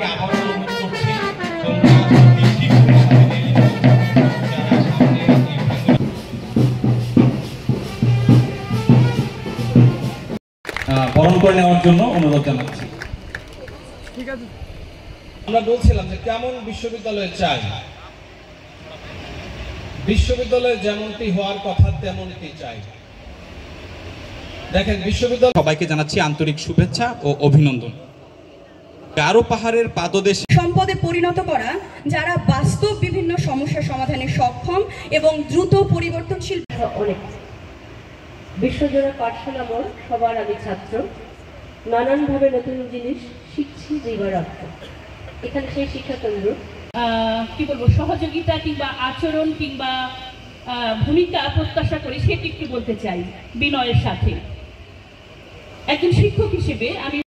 সবাইকে আবারও অনুরোধ করছি তোমরা একটি বরণ করে নেওয়ার জন্য অনুরোধ জানাচ্ছি। ঠিক আছে, আমরা বলছিলাম যে কেমন বিশ্ববিদ্যালয় চাই। বিশ্ববিদ্যালয় যেমনটি হওয়ার কথা তেমনটি চাই। দেখেন, বিশ্ববিদ্যালয় সবাইকে জানাচ্ছি আন্তরিক শুভেচ্ছা ও অভিনন্দন। গারো পাহাড়ের পাদদেশে সম্পদে পরিণত করা, যারা বাস্তব বিভিন্ন সমস্যা সমাধানে সক্ষম এবং দ্রুত পরিবর্তনশীল। অনেক বিশ্বজোড়া পাঠশালা মোড়, সবার আমি ছাত্র, নানানভাবে নতুন জিনিস শিখছি দিবারাত্র। এখানে সেই শিক্ষাকেন্দ্র কি বলবো, সহযোগিতা কিংবা আচরণ কিংবা ভূমিকা প্রত্যাশা করি, সেটি একটু বলতে চাই বিনয়ের সাথে। একজন শিক্ষক হিসেবে আমি